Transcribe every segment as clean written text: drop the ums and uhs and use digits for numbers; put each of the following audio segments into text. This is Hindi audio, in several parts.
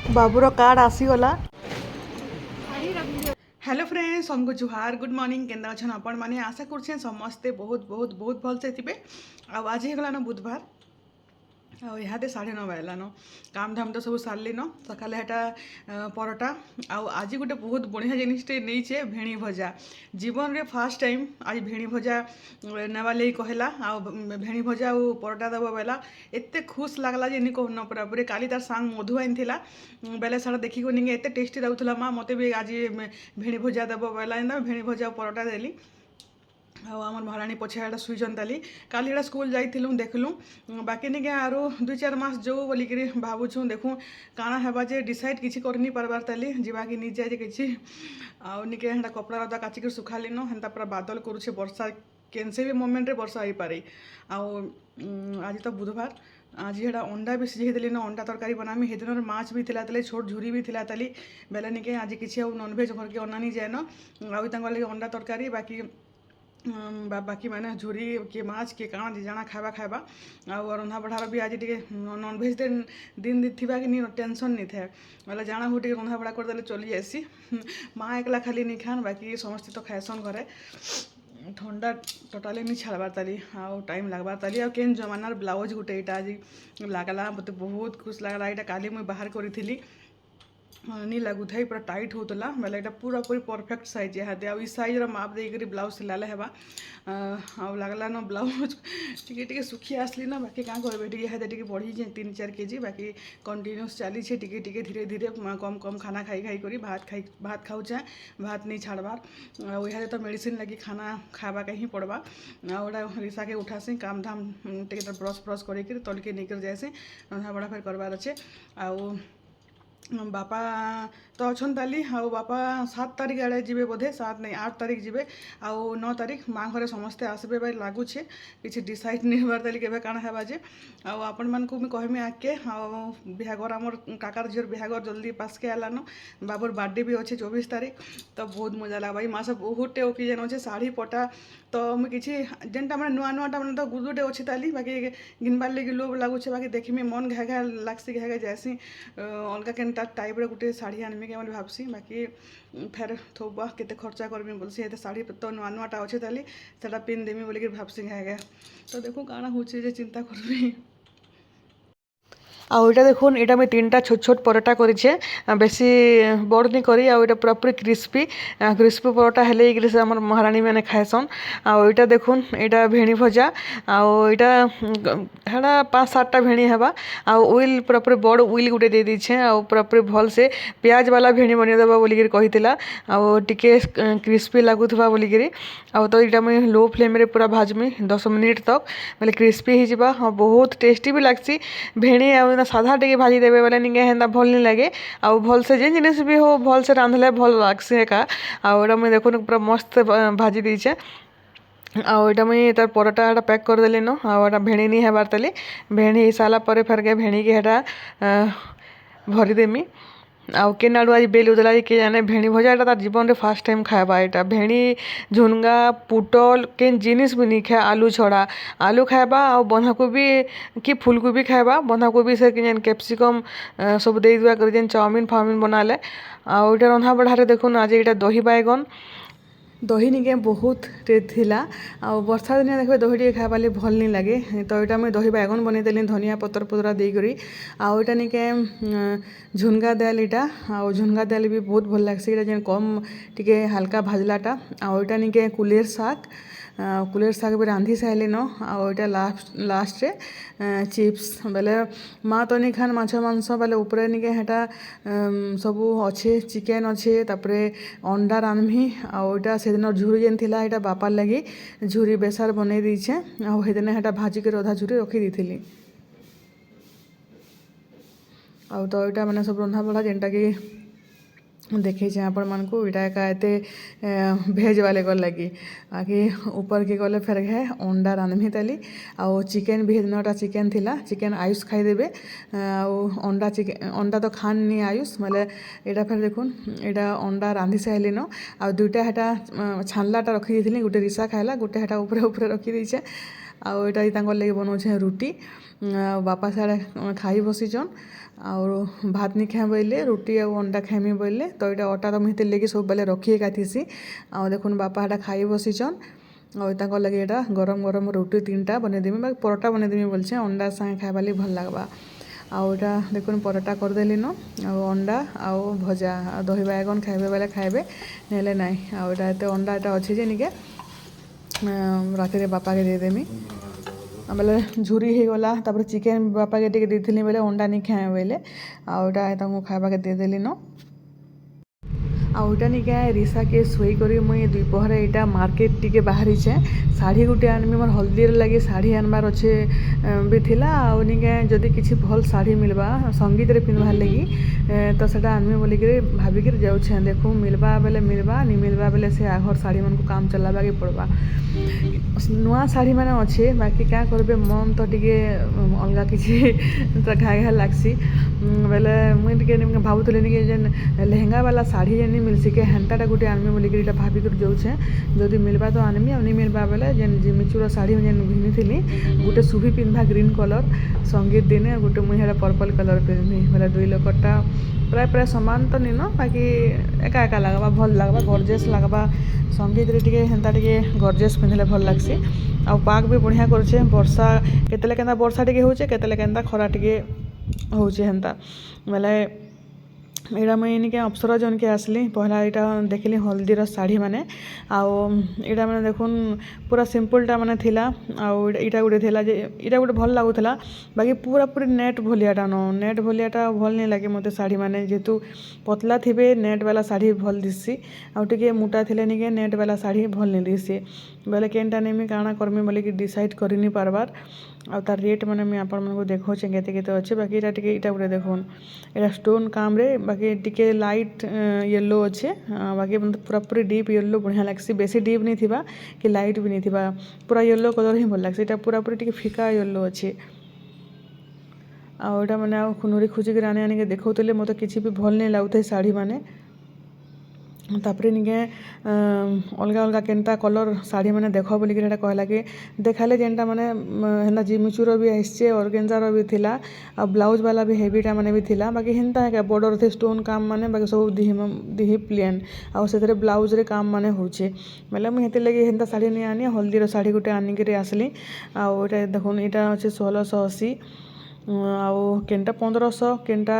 बाबूर कार्ड आसीगला। हेलो फ्रेंड्स, हमको जुहार, गुड मॉर्निंग। केंदा अच्छन आपण माने? आशा करछे समस्ते बहुत बहुत बहुत भल से थिबे। आज ही गला न बुधवार इहादे 9:30 बाजलान। काम धाम तो सब सारलिन। सकाले हेटा परोटा आज गोटे बहुत बढ़िया जिनिसटे नहीं भेणी भजा। जीवन रे फास्ट टाइम आज भेणी भजा नेवा लगी कहला भेणी भजा और परोटा दब बेला एत खुश लगला जे कहन पूरा पूरे। काली तार सांग मधु आइन थिला बेले सारा देखी को एत टेस्टी लगुला। माँ मत भी आज भेणी भजा दब बेला भेणी भजा परोटा देली। आमर महाराणी पछे एटा सुईचन ताली काली एटा स्कूल जाइलु देखलु बाकी निके आरो 2-4 मास जो बोलिकी भावुछु देखूँ काଣା हेबा जे डिसाइड किसी करनी पारबार ताली जीवा कि नहीं जाए जे किसी आउ निके हेटा कपड़ा लता काचिक सुखालिन हेन्ता पूरा बादल करुछे वर्षा केनसे भी मोमेंट रे वर्षा हो पारे। आज तो बुधवार आज हेटा अंडा भी सिझे देली न अंडा तरकारी बनामी हेदिन माछ भी थिला ताली छोट झुरी भी थिला ताली बेले निके आज किसी नॉनभेज घर के अनानी जाए न आउ तांकर लगे अंडा तरकारी बाकी बाकी मैंने झुरी किए माछ किए काଣା जे जाना खावा खावा और रंधा बढ़ार भी आज टे नॉनभेज दिन थिबा कि नहीं टेंशन नहीं थे बोले जाना हो टे रंधा बढ़ा करदे चली जासी। माँ एकला खाली नहीं खान बाकी समस्ते तो खाएसन घरे। ठंडा टोटाली नहीं छाड़बार ताली आउ टाइम लगबार ताली आ केन जमानार ब्लाउज गुटे यहाँ आज लगला मत बहुत खुश लगला। यहाँ काली मुझे बाहर करी नहीं लगुथा पूरा टाइट होता बेले यहाँ पूरा पूरी परफेक्ट साइज यहाँ दे साइज्र माप देकर ब्लाउज सिलाले हेबा लगला न ब्लाउज टिके सुखी आसली ना बाकी क्या करेंगे टे बढ़ी 3-4 केजी बाकी कंटिन्यूस चली टिके धीरे धीरे कम कम खाना खाई खाई करी भात खाऊचे भात नहीं छाड़बार यहाँ तो मेडिसिन लगी खाना खावा का ही पड़वा आउटा रिसा के उठासी काम धाम टे ब्रश ब्रश कर तल के नहीं कर जाएसी रंधा बड़ा फिर करवार अच्छे आउ बापा तो अच्छा ताली बापा 7 तारीख आड़े जी बोधे 7 नहीं 8 तारीख जी आउ 9 तारीख माँ घरे समस्ते आसबे भाई लगुचे किसी डिसाइड नहीं हबार ताली केबे काଣା हेबा जे आपण मान को कहमी आके बिहागर आमर काकार झीर बिहागर जल्दी पास के आलान बाबूर बर्थडे भी अच्छे 24 तारीख तो बहुत मजा लगा भाई माँ सब बहुत टे ओकेजन अच्छे शाढ़ी पटा तो मुझे किसी जेनटा मैंने नुआ नुआटा मैंने तो गुदुटे अच्छी ताली बाकी गिनबार लगे लोभ लगुचे बाकी देखी मन घा घा लगसी घा घा जासी अलग के टाइप गोटे शाढ़ी आनमी के भावसी बाकी फेर थोबा केते खर्चा करमी बोलसी ये शाढ़ी तो नुआ नुआटा अच्छे ताली से पिन देमी बोलिक भावसी घा घा तो देखो काଣା होचे जे चिंता करबी। आईटा देखुन यहाँ मुझे 3टा छोट छोट परोटा करें बेसी बड़ नहीं करी आईटा पूरा पूरी क्रिस्पी क्रिस्पी परोटा हेले आम महाराणी मैंने खाएसन। आईटा देखुन यहाँ भेणी भजा आईटा हेड़ा 5-7टा भेणी हेबा उइल पूरा पूरी बड़ उइल गोटे दे दीछे पूरा पूरी भल से प्याज वाला भेणी बनईदेवा बोलिक कहीला टिके क्रिस्पी लगुवा बोलिकी तो यहाँ मुझे लो फ्लेम रे पूरा भाजमी 10 मिनिट तक बोले क्रिस्पी हो बहुत टेस्टी भी लगसी। भेणी साधा टे भाजी देवे बेले निके हेन्ता भल नहीं लगे आउ भल से जेन जिनिस भी हो भल से रांधले भल लगसी एका आउटा मुझे देखो पूरा मस्त भाजी दीचे आईटा मुझे तार परोटा एटा पैक करदेली न आटा भेणी नहीं हेबार ताली भेणी सारा पर फेर के भेणी के हेटा भरीदेमी आउ केन आड़ू आज बेल उदला किए जाने भेणी भजा यहाँ तार जीवन रे फास्ट टाइम खाएबा यहाँ भेणी झुनगा पुटल केन जिनिस भी नहीं खाए आलू छड़ा आलू खाएबा आउ बंधाकोबी कि फूलकोबी खाएबा बंधाकोबी से कि कैप्सिकम सब दे दुआ कर जेन चाउमिन फाउमिन बनाले आउ यहाँ रंधा बढ़ारे देखुन आज यहाँ दही बैगन दही निके बहुत थिला आ वर्षा दिन देखो दही टे खावा लिए भल नहीं लगे तो यहाँ मुझे दही बैगन बनईदेली धनिया पतर पुदरा देकरी आईटा निके झुनगा दाल यहाँ झुनगा दाल भी बहुत भल लग्सी जेन कम टिके हल्का भाजलाटा आईटा निके कुलेर शाग भी रांधि सारे न आईटा लास्ट चिप्स बेले माँ तो नहीं खान माछ मांस बेले उपरे निके हेटा सब अच्छे चिकेन अच्छे तापरे अंडा रांधमी आईटा से दिन झुरी जेन थिला यहाँ बापार लगी झुरी बेसार बनई दीछे आदिन हेटा भाजिक अधा झुरी रखी दी आउ तो यहाँ मैंने सब रंधा बढ़ा जेनटा कि देखे आपण मान को इटा का एते भेज वाले गल लगी आगे ऊपर के गले फेर है अंडा रांधमी ताली आउ चिकेन भी दिनटा चिकेन थिला चिकेन आयुष खाईदेवे अंडा तो खान नहीं आयुष मतलब यहाँ फेर देखुन यहाँ अंडा रांधि सारे न आ 2टा हेटा छानलाटा रखी दी गोटे रिसा खाइला गोटे हेटा ऊपर ऊपर रखी दीचे आउ यहाँ लगे बनाऊे रुटी बापा सारे खाई बसीचन भात नहीं खाए बोले रुटी आ अंडा खाइमी बोले तो यहाँ अटा तो मुझे लगे सब बेले रखी एका थीसी देखुन बापा यहाँ खाई बसीचन और लगे यहाँ गरम गरम रुटी 3टा बनईदेमी बाकी परोटा बनईदेमी बोलछे अंडा संगे खाइबा लगे भल लगवा आउटा देखुन परोटा करदेली न अंडा आउ भजा दही बाइगन खाइबे बेले खाइबे नेले नाई आउटा एते अंडा एटा अच्छे जे निके राति बापा के देदेमी बेले झुरी हो गला तापर चिकेन बापा के टिके देथिली बेले अंडा नहीं खाए बोले आउटा खाइबा के देदेली न आउटा निका रिसा के सोई करी मुई दुपहर यहाँ मार्केट टिके बाहरी छे शाढ़ी गुटे आनमी मोर हल्दी लगे शाढ़ी आनबार अच्छे भी थिला निका जदि किसी भल शाढ़ी मिलबा संगीत रे पिंधबार लगी तो सेटा आनमी बोलिक भाविक जाऊे देखू मिलबा बेले मिलबा नहीं मिलबा बेले से आघर शाढ़ी मन को काम चलाबा के पड़वा नुआ शाढ़ी मैंने अच्छे बाकी क्या करबे मन तो टिके अलग किसी तो घा घा लागसी बेले मुई टिके भावुली निके जेन लेहेंगा वाला शाढ़ी जेन मिलसी के हेन्ताटा गोटे आनमी बोलिक भाविक जाऊे जदि मिलबा तो आनमी आ नहीं मिलबा बेले जेन जिमिचूर शाढ़ी जेन घिनी गोटे सुभी पिंधबा ग्रीन कलर संगीत दिने गोटे मुझे पर्पल कलर पिंधि बेले 2 लोकटा प्राय प्राय समान तो नहीं न बाकी एका एका लगवा भल लगवा गॉर्जियस लगवा संगीत रे टिके हेन्ता टिके गॉर्जियस पिंधले भल लागसी आ पाग भी बढ़िया करछे वर्षा केतेले केंदा वर्षा टिके होचे केतेले केंदा खरा टिके होचे हेन्ता बेले यहाँ मुझे निके अप्सरा जन के आसली पहला यहाँ देखली हल्दीर शाढ़ी माने आईटा मैंने देखुन पूरा सिंपलटा माने थिला आईटा गोटे थिला जे इटा गोटे भल लगुला बाकी पूरा पूरी नेट भलियाटा न नेट भलियाटा भल नहीं लगे मत शाढ़ी माने जेहेतु पतला थे नेट वाला शाढ़ी भल दिसी आउटे मोटा थे निके नेट वाला शाढ़ी भल नहीं दिसी बेले केनटा नेमी काଣା करमी बोलिक डिसाइड कर नहीं पारबार आ तार रेट मैंने मुझे आपको देखोचे केते केते अच्छे बाकी इटा गोटे देखुन यहाँ स्टोन काम रे बाकी टिके लाइट येलो अच्छे बाकी पूरा पूरी डीप येलो बढ़िया लगसी बेसी डीप नहीं थिबा कि लाइट भी नहीं थिबा पूरा येलो कलर ही भल लगसी इटा पूरा पूरी टिके फिका येलो अच्छे आटा मैंने खुनुरी खोजिक आने आने के देखौले मत किसी भी भल नहीं लगुथे शाढ़ी माने तापर निके अलग अलग केनता कलर शाढ़ी मैंने देख बोलिक कहला कि देखाले जेनटा मैंने हेन्ता जिमिचूर भी आसचे ऑर्गेन्जार भी थिला आ ब्लाउज वाला भी हेवीटा मैंने भी थिला बाकी हेन्ता है बॉर्डर थे स्टोन काम माने बाकी सब दिही प्लेन आउ से ब्लाउज रे काम माने होचे बेले मुझे लगे हेन्ता शाढ़ी नहीं आनी हल्दीर शाढ़ी गोटे आनिक आसली आउ देखुन यहाँ अच्छे 1680 आउ केनटा 1500 केनटा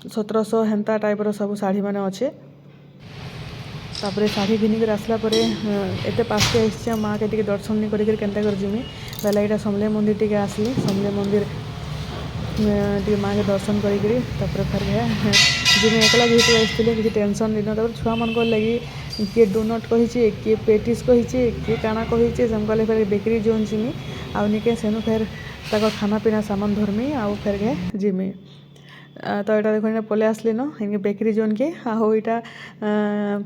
1700 हेन्ता टाइपर सब शाढ़ी मैंने अच्छे तापर शाढ़ी घिनिक आसला एत पासके आसचे माँ के टिके दर्शन नहीं करिक केन्ता कर जिमी बेले यहाँ समले मंदिर टिके आसली समले मंदिर टे माँ के दर्शन करी तापर फिर जिमी एकला जेहतु आसते किसी टेंशन नहीं तापर छुआ मन लगी किए डोनट कही किए पेटिस कही किए काଣା कही से कहले फिर बेकरी जोन जिमी आउ निके सेनु फिर तक खाना पीना सामान धरमी आउ फिर गे जिमी तो यहाँ देखो पले आसली न इनके बेकरी जोन के आउ यहाँ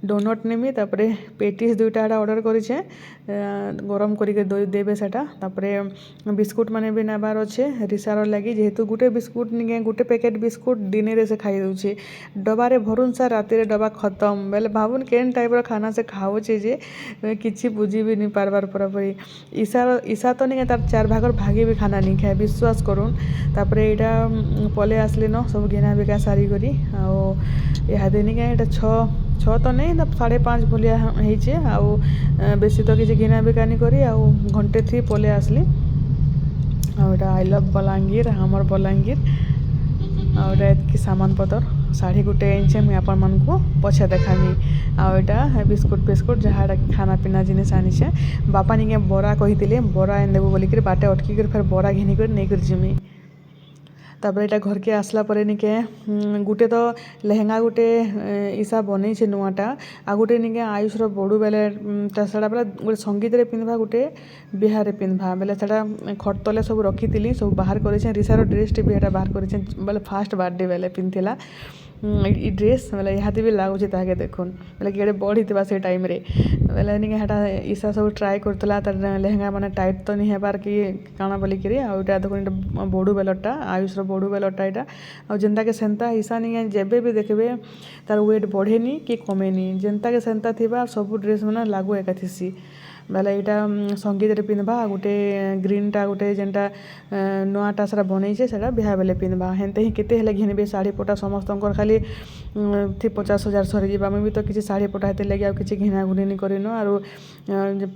डोनट नेमी तापरे पेटिस 2टा ऑर्डर करिछे गरम करिके देबे सेटा तापरे बिस्कुट माने भी नेबार अच्छे रिसार लगी जेहेतु गोटे बिस्कुट निके गोटे पैकेट बिस्कुट दिन रे से खाई दूचे डबारे भरुन सा राति रे डबा खत्म बेले भावुन केन टाइप खाना से खाऊचे जे किछि बुझी भी नहीं पारबार पूरापूरी ईसा तो नहीं तार 4 भागर भागी भी खाना नहीं खाए विश्वास करूँ तापरे यहाँ पले आसली न सब घिना बिका सारी करी यहाँ निके यहाँ 6 तो नहीं 5.5 भलिया होइछे आउ बेसी तो किसी घिना बिकानी करी आउ घंटे थी पले आसली आउटा आई लव बलांगीर हमर बलांगीर आउटा एतकी सामान पतर शाढ़ी गोटे आनिछे मुई आपण मानकु पछे देखामी आउटा बिस्कुट जहाँ खाना पीना जिनिस आनिछे बापा निके बरा कहिथिले बरा आनि देबो बोलिक बाटे अटकी फिर बरा घिनी कर नहीं कर जिमी तापर यहाँ घर के आसला परे निके गोटे तो लेहेंगा गोटे ईसा बनई नुआटा आ गोटे निके आयुषर बड़ू बेले सेटा बेले गोटे संगीत रे पिंधबा गोटे बिहार रे पिंधबा बेले सेटा खट तले सब रखी सब बाहर करे रिसार ड्रेस टे भी यहाँ बाहर करे बेले फास्ट बर्थडे बेले पिंधिला ई ड्रेस बेले यहाँ भी लगुचे ताके देखुन बेले कि बढ़ी से टाइम रे बेले निके हटा ईसा सब ट्राए करतला तार लेहेंगा माने टाइट तो नहीं हेबार कि काଣା बोलिक आउटा देखुन बड़ू बेलटा आयुषर बड़ू बेलटा यहाँ आ जेनता के सेंता ईसा निके जेबे भी देखबे तार वेट बढ़ेनी कि कमेनी जेनता के सेंता थिबा सब ड्रेस मैंने लागू एका थिसी बेले यहाँ संगीत पिंधबा गोटे ग्रीनटा गोटे जेनटा नुआटा सेटा बनईचे सेटा बिहा बेले पिंधबा हेनते ही केते हेले घिनबे साड़ी पटा समस्त खाली 50,000 सरी जावा मुई भी तो किसी साड़ी पटा हेते लगे आ किसी घिना घुनी करिनो आरो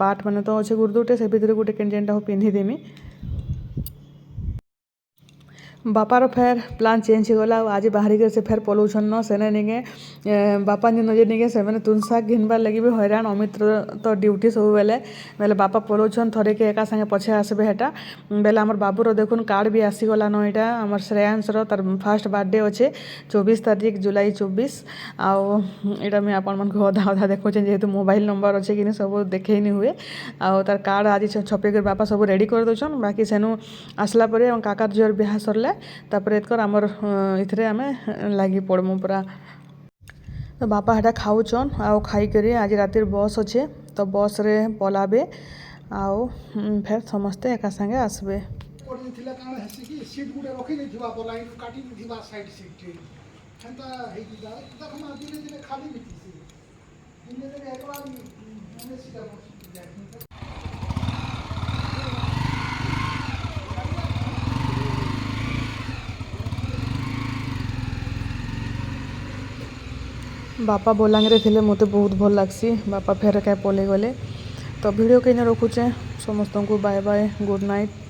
पार्ट माने तो अच्छे गुरुदुटे से भितर गोटे केन जेनटा हो पिंधि देमी बापार फेर प्लान चेंज हो गला आज बाहरी कर से फेर पलौछन न सेने निगे बापा नि नजे निगे से मैंने तुन शाग घिनबार लगे भी हैरान अमित तो ड्यूटी सब बेले बेले बापा पलौछन थरे के एका संगे पछे आसबे हेटा बेले आमर बाबूर देखुन कार्ड भी आसीगला न यहाँ आमर श्रेयांशर तार फास्ट बर्थडे अच्छे 24 तारीख जुलाई 24 आउ यहाँ मुझे आपण मन को अधा अधा देखो जेहेतु मोबाइल नंबर अच्छे कि सब देखे नहीं हुए आउ तार कार्ड आज छपे कर बापा सब रेडी कर दौन बाकी सेनु आसला पर काकार झीर बिहा सरले तापर एतकर आमर इथरे आमे लागी पड़मु पूरा तो बापा हेटा खाऊचन आउ खाई करी आज रातिर बस अच्छे तो बस रे पलाबे आउ फेर समस्ते एका संगे आसबे थिला काण हेसी कि सीट गुडे रखि नै थिबा बलाइन काटी थिबा साइड सीट हंता हेइ दिदा तखमा दिने दिने खाली बितिसी दिने दिने एक बार मने सीधा बस जाय बापा बोलांगे थे मत बहुत भल लगसी बापा फेर क्या पलि गले तो वीडियो कहीं रखुचे समस्त को बाय बाय गुड नाइट।